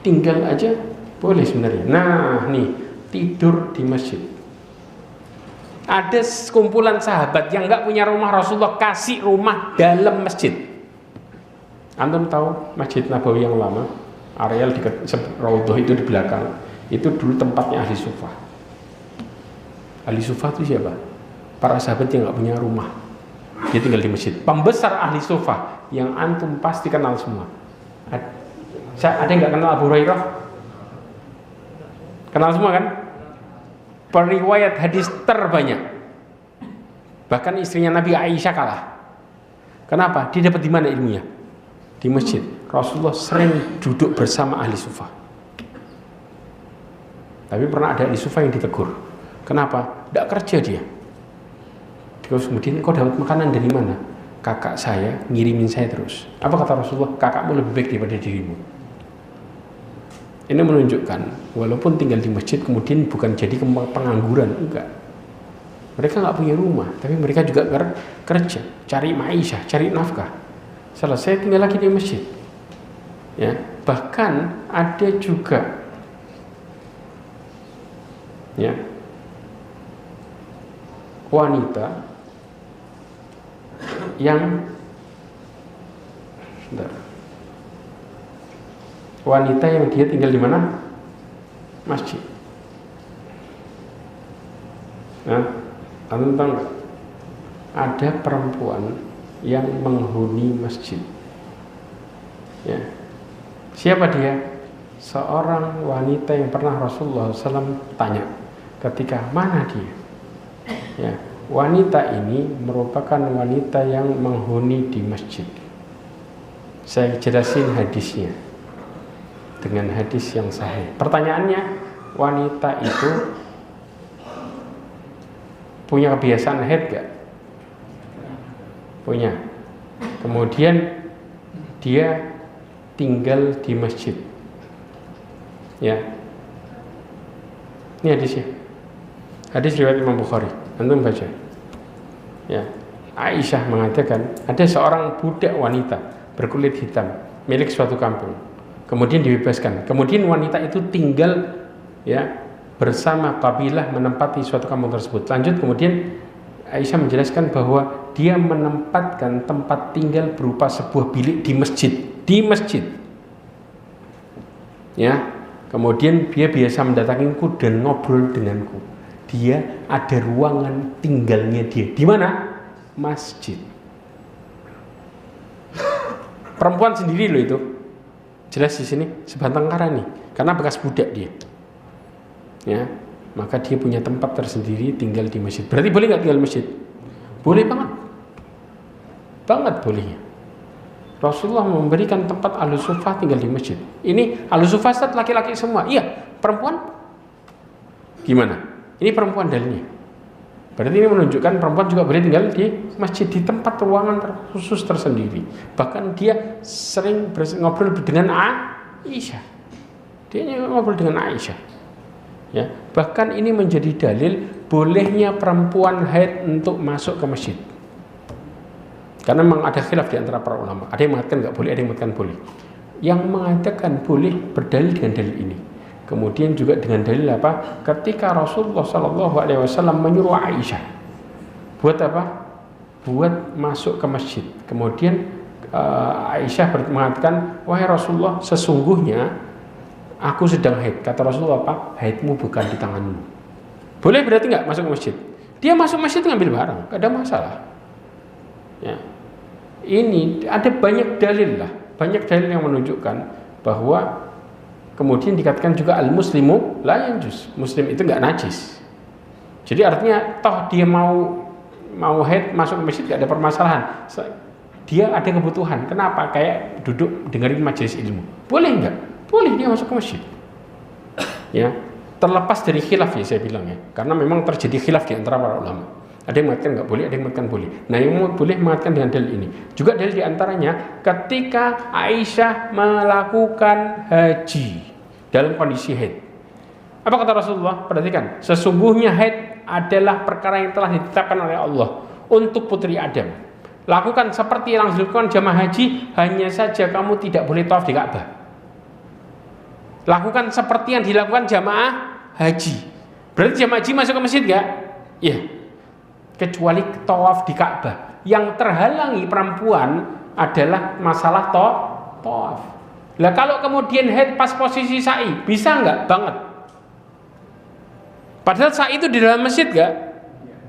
tinggal aja boleh sebenarnya. Nah, nih tidur di masjid. Ada sekumpulan sahabat yang nggak punya rumah, Rasulullah kasih rumah dalam masjid. Antum tahu Masjid Nabawi yang lama, areal dekat Raudhah itu di belakang. Itu dulu tempatnya ahli sufah. Ahli sufah itu siapa? Para sahabat yang nggak punya rumah. Dia tinggal di masjid. Pembesar ahli sufah yang antum pasti kenal semua. Ada yang nggak kenal Abu Hurairah? Kenal semua kan? Periwayat hadis terbanyak. Bahkan istrinya Nabi Aisyah kalah. Kenapa? Dia dapat di mana ilmunya? Di masjid. Rasulullah sering duduk bersama ahli sufah. Tapi pernah ada ahli sufah yang ditegur. Kenapa? Tidak kerja dia. Terus kemudian kau dapat makanan dari mana? Kakak saya ngirimin saya terus. Apa kata Rasulullah? Kakakmu lebih baik daripada dirimu. Ini menunjukkan walaupun tinggal di masjid kemudian bukan jadi pengangguran, enggak. Mereka nggak punya rumah, tapi mereka juga kerja, cari maisha, cari nafkah. Selesai tinggal lagi di masjid. Ya, bahkan ada juga ya wanita yang dia tinggal di mana? Masjid. Nah, antum tahu nggak? Ada perempuan yang menghuni masjid. Ya. Siapa dia? Seorang wanita yang pernah Rasulullah SAW tanya ketika mana dia. Ya. Wanita ini merupakan wanita yang menghuni di masjid. Saya jelasin hadisnya dengan hadis yang sahih. Pertanyaannya, wanita itu punya kebiasaan haid gak? Punya. Kemudian dia tinggal di masjid. Ya. Ini hadisnya. Hadis riwayat Imam Bukhari. Antum baca. Ya. Aisyah mengatakan ada seorang budak wanita berkulit hitam milik suatu kampung. Kemudian dibebaskan. Kemudian wanita itu tinggal ya bersama kabilah menempati suatu kampung tersebut. Lanjut kemudian Aisyah menjelaskan bahwa dia menempatkan tempat tinggal berupa sebuah bilik di masjid. Ya, kemudian dia biasa mendatangiku dan ngobrol denganku. Dia ada ruangan tinggalnya dia. Di mana? Masjid. Perempuan sendiri loh itu. Jelas di sini sebatang kara nih, karena bekas budak dia. Ya, maka dia punya tempat tersendiri tinggal di masjid. Berarti boleh nggak tinggal di masjid? Boleh banget bolehnya. Rasulullah memberikan tempat ahlu sufah tinggal di masjid. Ini ahlu sufah laki-laki semua. Iya, perempuan gimana? Ini perempuan dalilnya. Berarti ini menunjukkan perempuan juga boleh tinggal di masjid, di tempat ruangan khusus tersendiri. Bahkan dia sering ngobrol dengan Aisyah. Dia ngobrol dengan Aisyah. Ya, bahkan ini menjadi dalil bolehnya perempuan haid untuk masuk ke masjid. Karena memang ada khilaf di antara para ulama. Ada yang mengatakan nggak boleh, ada yang mengatakan boleh. Yang mengatakan boleh berdalil dengan dalil ini. Kemudian juga dengan dalil apa? Ketika Rasulullah SAW menyuruh Aisyah buat apa? Buat masuk ke masjid. Kemudian Aisyah mengatakan, wahai Rasulullah, sesungguhnya aku sedang haid. Kata Rasulullah apa? Haidmu bukan di tanganmu. Boleh berarti nggak masuk ke masjid? Dia masuk masjid ngambil barang, nggak ada masalah. Ya. Ini ada banyak dalil lah, banyak dalil yang menunjukkan bahwa kemudian dikatakan juga al-muslimu la yanjus. Muslim itu nggak najis. Jadi artinya toh dia mau haid masuk ke masjid nggak ada permasalahan. Dia ada kebutuhan. Kenapa? Kayak duduk dengerin majelis ilmu. Boleh nggak? Boleh dia masuk ke masjid. Ya. terlepas dari khilaf ya saya bilang ya, karena memang terjadi khilaf di antara para ulama. Ada yang mengatakan nggak boleh, ada yang mengatakan boleh. Nah, yang boleh mengatakan dengan dalil ini. Juga dalil di antaranya ketika Aisyah melakukan haji dalam kondisi haid. Apa kata Rasulullah? Perhatikan, sesungguhnya haid adalah perkara yang telah ditetapkan oleh Allah untuk putri Adam. Lakukan seperti yang dilakukan jamaah haji, hanya saja kamu tidak boleh tawaf di Ka'bah. Lakukan seperti yang dilakukan jamaah haji. Berarti jamaah haji masuk ke masjid enggak? Iya. Kecuali tawaf di Ka'bah. Yang terhalangi perempuan adalah masalah tawaf. Lah kalau kemudian haid pas posisi sa'i, bisa enggak? Banget. Padahal sa'i itu di dalam masjid enggak?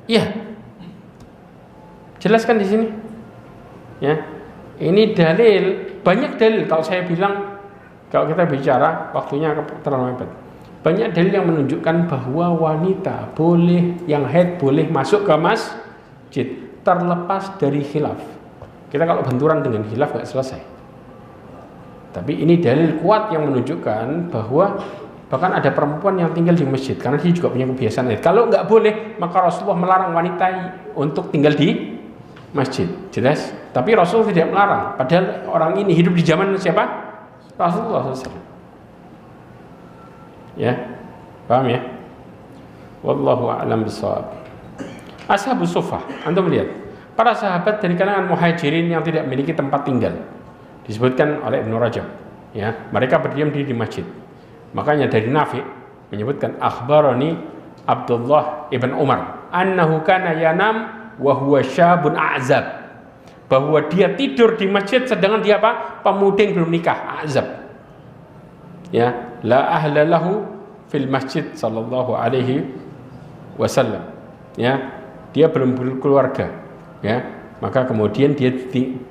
Iya. Jelaskan di sini. Ya. Ini dalil, banyak dalil kalau saya bilang, kalau kita bicara waktunya terlalu mepet. Banyak dalil yang menunjukkan bahwa wanita boleh, yang haid boleh masuk ke masjid terlepas dari khilaf. Kita kalau benturan dengan khilaf nggak selesai. Tapi ini dalil kuat yang menunjukkan bahwa bahkan ada perempuan yang tinggal di masjid karena dia juga punya kebiasaan haid. Kalau nggak boleh, maka Rasulullah melarang wanita untuk tinggal di masjid. Jelas? Tapi Rasul tidak melarang. Padahal orang ini hidup di zaman siapa? Rasulullah SAW. Ya, paham ya? Wallahu a'lam bishawab. Ashabus Suffah, antum lihat, para sahabat dari kalangan muhajirin yang tidak memiliki tempat tinggal, disebutkan oleh Ibnu Rajab. Ya, mereka berdiam diri di masjid. Makanya dari Nafi menyebutkan akhbarani Abdullah ibn Umar annahu kana yanam wa huwa syabun a'zab, bahwa dia tidur di masjid sedangkan dia apa? Pemuda yang belum nikah, a'zab. Ya, la ahla lahu fil masjid sallallahu alaihi wasallam. Ya, dia belum berkeluarga. Ya, maka kemudian dia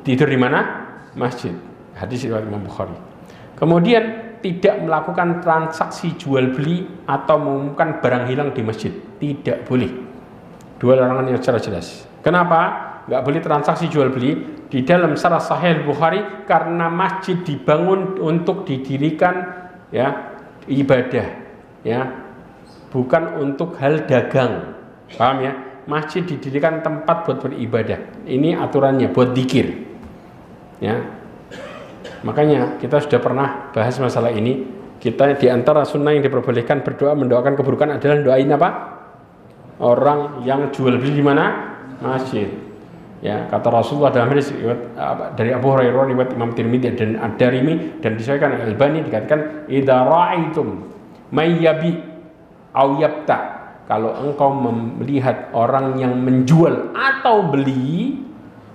tidur di mana? Masjid. Hadis riwayat Imam Bukhari. Kemudian tidak melakukan transaksi jual beli atau mengumumkan barang hilang di masjid. Tidak boleh. Dua larangan yang secara jelas. Kenapa? Nggak boleh transaksi jual beli di dalam Syarah Sahih Bukhari karena masjid dibangun untuk didirikan ya ibadah, ya bukan untuk hal dagang. Paham ya? Masjid didirikan tempat buat beribadah. Ini aturannya buat dzikir. Ya. Makanya kita sudah pernah bahas masalah ini. Kita di antara sunnah yang diperbolehkan berdoa mendoakan keburukan adalah doain apa? Orang yang jual beli di mana? Masjid. Ya, kata Rasulullah dalam hadis dari Abu Hurairah riwayat Imam Tirmidzi dan Ad-Darimi dan disahihkan Al-Albani, dikatakan idza ra'aitum may yabi aw yabta, kalau engkau melihat orang yang menjual atau beli,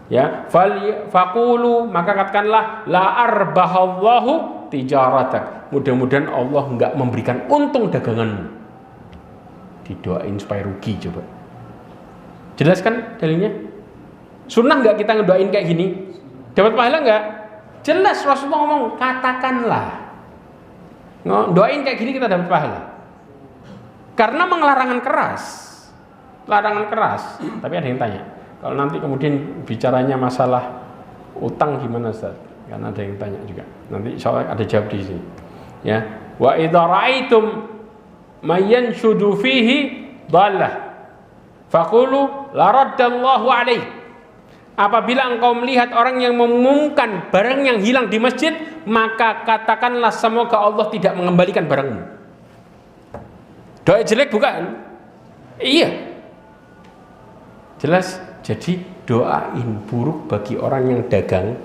ya faqulu, maka katakanlah la arbahallahu tijaratak, mudah-mudahan Allah enggak memberikan untung daganganmu. Didoain supaya rugi. Coba jelaskan dalilnya. Sunnah nggak kita ngedoain kayak gini? Dapat pahala nggak? Jelas Rasulullah ngomong, katakanlah. Doain kayak gini kita dapat pahala. Karena larangan keras. Larangan keras. Tapi ada yang tanya, kalau nanti kemudian bicaranya masalah utang gimana Ustaz? Karena ada yang tanya juga. Nanti insyaallah ada jawab di sini. Ya. Wa idza ra'aitum mayanshudu fihi dallah faqulu la raddallahu alaihi. Apabila engkau melihat orang yang mengumumkan barang yang hilang di masjid, maka katakanlah semoga Allah tidak mengembalikan barangmu. Doa jelek bukan? Iya. Jelas. Jadi doain buruk bagi orang yang dagang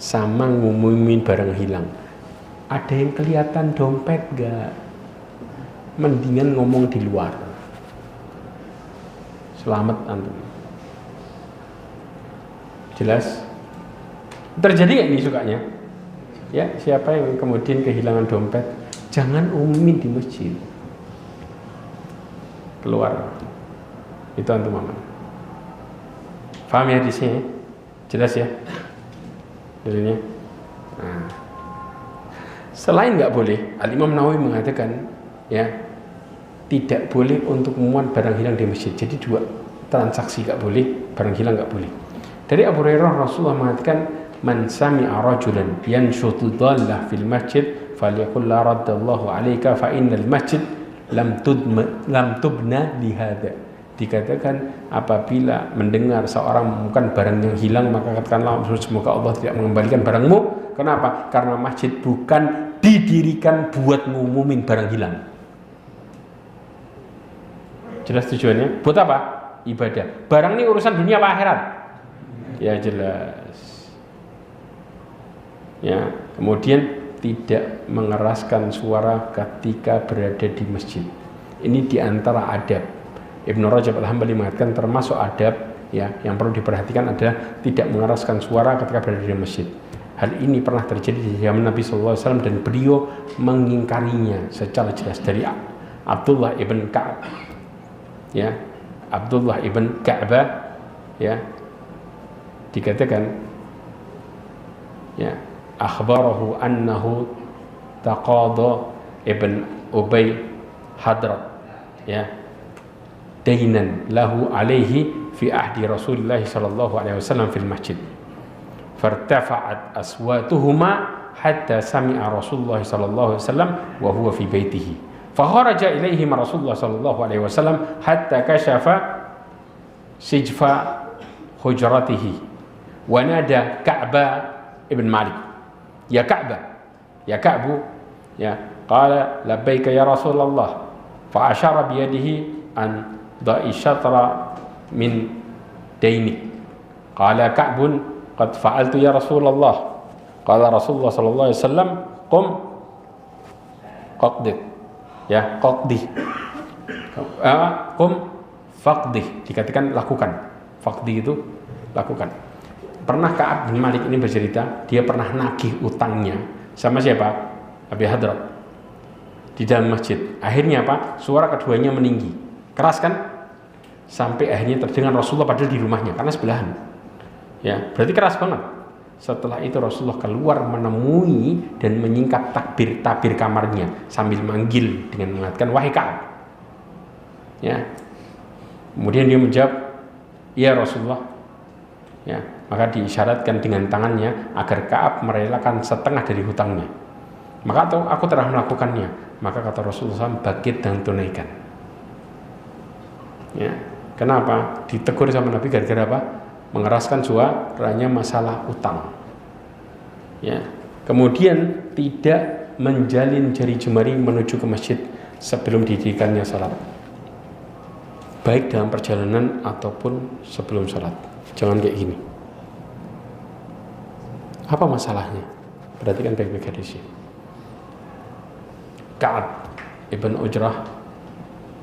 sama ngumumin barang hilang. Ada yang kelihatan dompet gak? Mendingan ngomong di luar. Selamat antum. Jelas? Terjadi nggak ini sukanya? Ya, siapa yang kemudian kehilangan dompet, jangan umumin di masjid. Keluar. Itu antum aman. Paham ya di sini? Jelas ya? Dalilnya. Nah. Selain nggak boleh, Al-Imam Nawawi mengatakan, ya, tidak boleh untuk memuat barang hilang di masjid. Jadi dua, transaksi nggak boleh, barang hilang nggak boleh. Dari Abu Hurairah Rasulullah mengatakan, man sami'a rajulan yanshutu dhallah fil masjid falyaqul la raddallahu 'alaika fa innal masjid lam tubna lihada. Dikatakan apabila mendengar seorang bukan barang yang hilang, maka katakanlah semoga Allah tidak mengembalikan barangmu. Kenapa? Karena masjid bukan didirikan buat ngumumin barang hilang. Jelas tujuannya? Buat apa? Ibadah. Barang ini urusan dunia apa akhirat? Ya jelas. Ya, kemudian tidak mengeraskan suara ketika berada di masjid. Ini diantara adab. Ibnu Rajab Al-Hambali mengatakan termasuk adab ya yang perlu diperhatikan adalah tidak mengeraskan suara ketika berada di masjid. Hal ini pernah terjadi di zaman Nabi SAW dan beliau mengingkarinya secara jelas dari Abdullah ibn Ka'ab. Ya, Abdullah ibn Ka'bah ya dikatakan ya akhbarahu annahu taqada ibn Ubay hadrat ya dainan lahu alaihi fi ahdi Rasulullah sallallahu alaihi wasallam fil masjid fartafa'at aswatuhuma hatta sami'a Rasulullah sallallahu alaihi wasallam wa huwa fi baitihi fakharaja ilaihim Rasulullah sallallahu alaihi wasallam hatta kashafa sijfa hujratihi wa nada Ka'ba ibn Malik ya Ka'ba ya Ka'bu ya qala labbaika ya Rasulullah fa asyara bi yadihi an da'i syatra min daini qala Ka'bun qad fa'altu ya Rasulullah qala Rasulullah sallallahu alaihi wasallam qum qaqdi ya qaqdi qum faqdi dikatakan lakukan faqdi itu lakukan. Pernah Ka'ab bin Malik ini bercerita dia pernah nagih utangnya sama siapa? Abi Hadrat di dalam masjid. Akhirnya apa? Suara keduanya meninggi keras kan? Sampai akhirnya terdengar Rasulullah padahal di rumahnya karena sebelahan. Ya, berarti keras banget. Setelah itu Rasulullah keluar menemui dan menyingkat tabir kamarnya sambil manggil dengan mengatakan wahai Ka'ab. Ya. Kemudian dia menjawab, "Ya Rasulullah." Ya, maka diisyaratkan dengan tangannya agar Ka'ab merelakan setengah dari hutangnya. Maka aku telah melakukannya. Maka kata Rasulullah SAW, bangkit dan tunaikan. Ya. Kenapa? Ditegur sama Nabi gara-gara apa? Mengeraskan suaranya masalah utang. Ya. Kemudian tidak menjalin jari jemari menuju ke masjid sebelum didirikannya salat. Baik dalam perjalanan ataupun sebelum salat. Jangan kayak gini. Apa masalahnya? Perhatikan baik-baik hadisnya. Ka'ab ibn Ujrah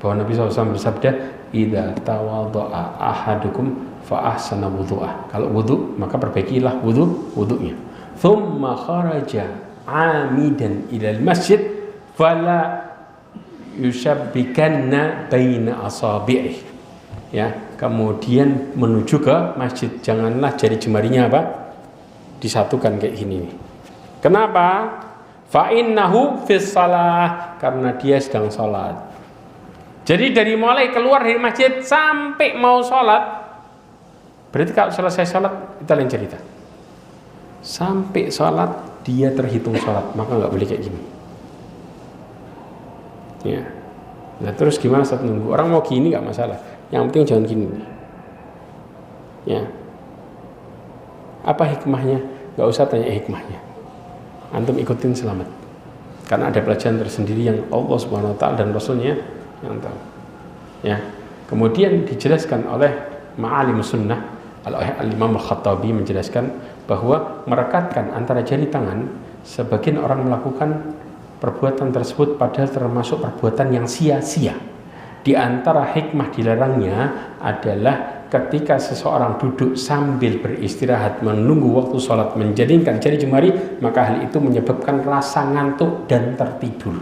bahwa Nabi SAW bersabda, "Idza tawadha'a ahadukum fa ahsana wudhu'ah." Kalau wudu, maka perbaikilah wudunya. Thumma kharaja 'amidan ilal masjid fala yushabbikanna baina asabi'ih. Ya, kemudian menuju ke masjid, janganlah jari jemarinya apa? Disatukan kayak gini nih. Kenapa? Fa innahu fis shalah, karena dia sedang salat. Jadi dari mulai keluar dari masjid sampai mau sholat, berarti kalau selesai sholat kita lain cerita. Sampai sholat dia terhitung sholat, maka nggak boleh kayak gini. Ya. Nah terus gimana saat nunggu? Orang mau gini nggak masalah. Yang penting jangan gini. Ya. Apa hikmahnya? Nggak usah tanya hikmahnya. Antum ikutin selamat. Karena ada pelajaran tersendiri yang Allah Subhanahu Wa Taala dan Rasulnya yang tahu. Ya. Kemudian dijelaskan oleh Ma'alim Sunnah Al-Imam Al-Khattabi menjelaskan bahwa merekatkan antara jari tangan, sebagian orang melakukan perbuatan tersebut padahal termasuk perbuatan yang sia-sia. Di antara hikmah dilarangnya adalah ketika seseorang duduk sambil beristirahat menunggu waktu sholat menjadikan jari jemari, maka hal itu menyebabkan rasa ngantuk dan tertidur.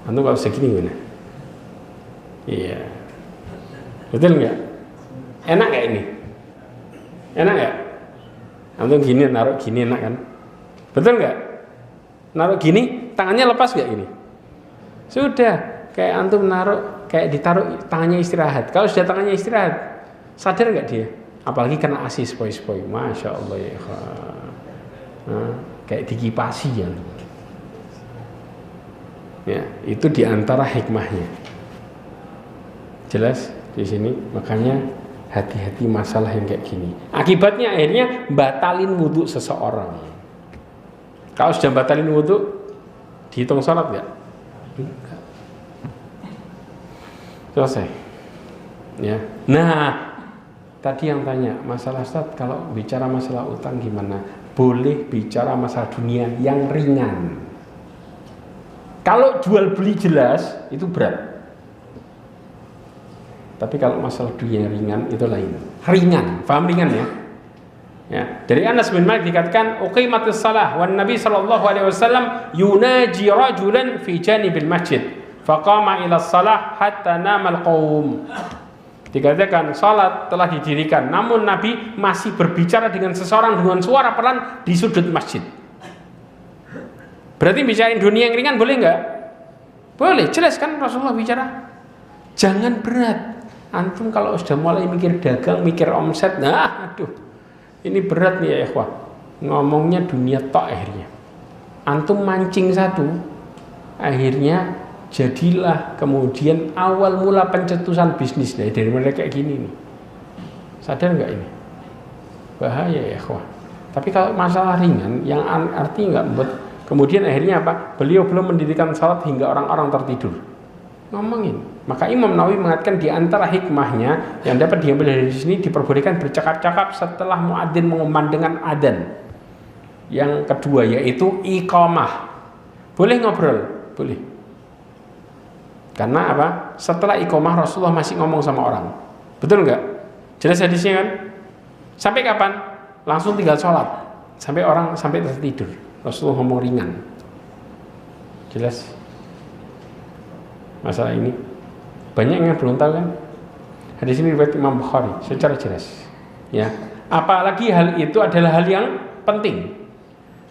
Antum kalau segini gimana? Iya. Betul nggak? Enak nggak ini? Enak nggak? Antum gini naruh gini enak kan? Betul nggak? Naruh gini tangannya lepas nggak gini? Sudah kayak antum naruh kayak ditaruh tangannya istirahat. Kalau sudah tangannya istirahat, sadar nggak dia? Apalagi kena AC sepoi-sepoi, masya Allah ya. Nah, kayak dikipasi ya. Ya, itu diantara hikmahnya. Jelas di sini, makanya hati-hati masalah yang kayak gini. Akibatnya akhirnya batalin wudhu seseorang. Kalau sudah batalin wudhu, dihitung sholat nggak? Enggak. Selesai. Ya. Nah, tadi yang tanya masalah Ustaz, kalau bicara masalah utang gimana? Boleh bicara masalah dunia yang ringan. Kalau jual beli jelas itu berat. Tapi kalau masalah dunia ringan itu lain. Ringan, paham ringan ya? Ya, dari Anas bin Malik dikatakan, uqimatis shalah wan Nabi sallallahu alaihi wasallam yunaji rajulan fi janibil masjid, faqama ila shalah hatta namal qaum. Dikatakan salat telah didirikan, namun Nabi masih berbicara dengan seseorang dengan suara pelan di sudut masjid. Berarti bicarain dunia yang ringan boleh nggak? Boleh, jelas kan Rasulullah bicara. Jangan berat. Antum kalau sudah mulai mikir dagang, mikir omset, nah aduh, ini berat nih ya ikhwah. Ngomongnya dunia tok akhirnya. Antum mancing satu, akhirnya jadilah kemudian awal mula pencetusan bisnis dari mereka kayak gini nih. Sadar nggak ini? Bahaya ya ikhwah. Tapi kalau masalah ringan, yang artinya nggak membuat. Kemudian akhirnya apa? Beliau belum mendirikan salat hingga orang-orang tertidur. Ngomongin. Maka Imam Nawawi mengatakan di antara hikmahnya yang dapat diambil dari sini, diperbolehkan bercakap-cakap setelah muadzin mengumandangkan adzan. Yang kedua yaitu iqamah. Boleh ngobrol, boleh. Karena apa? Setelah iqamah Rasulullah masih ngomong sama orang. Betul nggak? Jelas hadisnya kan? Sampai kapan? Langsung tinggal sholat. Sampai orang sampai tertidur. Rasulullah ngomong ringan. Jelas masalah ini. Banyak yang belum tahu kan? Hadis ini riwayat Imam Bukhari secara jelas. Ya. Apalagi hal itu adalah hal yang penting.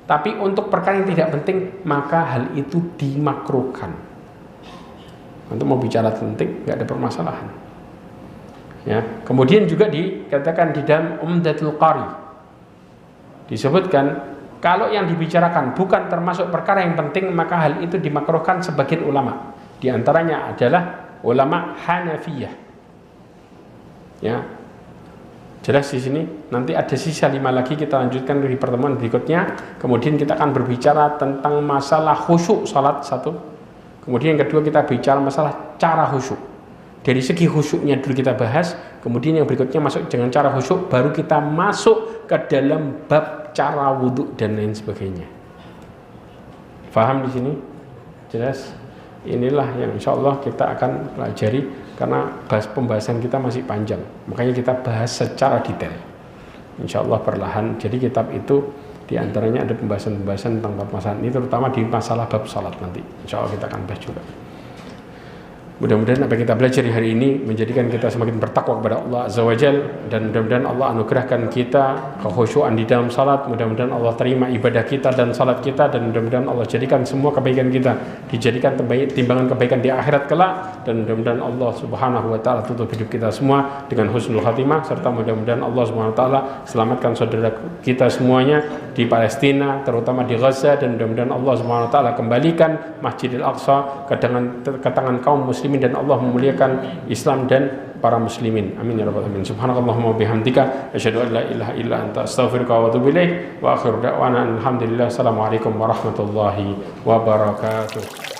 Tapi untuk perkara yang tidak penting, maka hal itu dimakruhkan. Untuk mau bicara penting, nggak ada permasalahan. Ya. Kemudian juga dikatakan di dalam Umdatul Qari disebutkan, kalau yang dibicarakan bukan termasuk perkara yang penting, maka hal itu dimakruhkan sebagian ulama. Di antaranya adalah ulama Hanafiyah. Ya. Jelas di sini. Nanti ada sisa 5 lagi, kita lanjutkan di pertemuan berikutnya. Kemudian kita akan berbicara tentang masalah khusyuk salat satu. Kemudian yang kedua kita bicara masalah cara khusyuk. Dari segi khusyuknya dulu kita bahas. Kemudian yang berikutnya masuk dengan cara khusyuk, baru kita masuk ke dalam bab cara wudhu dan lain sebagainya. Faham di sini? Jelas? Inilah yang insya Allah kita akan pelajari, karena pembahasan kita masih panjang. Makanya kita bahas secara detail. Insya Allah perlahan. Jadi kitab itu diantaranya ada pembahasan-pembahasan tentang bab masalah ini, terutama di masalah bab salat nanti. Insya Allah kita akan bahas juga. Mudah-mudahan apa yang kita belajar hari ini menjadikan kita semakin bertakwa kepada Allah Azza wa Jal, dan mudah-mudahan Allah anugerahkan kita kekhusyuan di dalam salat. Mudah-mudahan Allah terima ibadah kita dan salat kita, dan mudah-mudahan Allah jadikan semua kebaikan kita dijadikan timbangan kebaikan di akhirat kelak, dan mudah-mudahan Allah Subhanahu wa taala tutup hidup kita semua dengan husnul khatimah, serta mudah-mudahan Allah Subhanahu wa taala selamatkan saudara kita semuanya di Palestina, terutama di Gaza, dan mudah-mudahan Allah Subhanahu wa taala kembalikan Masjidil Aqsa ke tangan kaum muslim, dan Allah memuliakan Islam dan para muslimin. Amin ya rabbal alamin. Subhanakallahumma bihamdika asyhadu an la ilaha illa anta astaghfiruka wa atubu ilaik. Wa akhiru da'wana alhamdulillah. Assalamualaikum warahmatullahi wabarakatuh.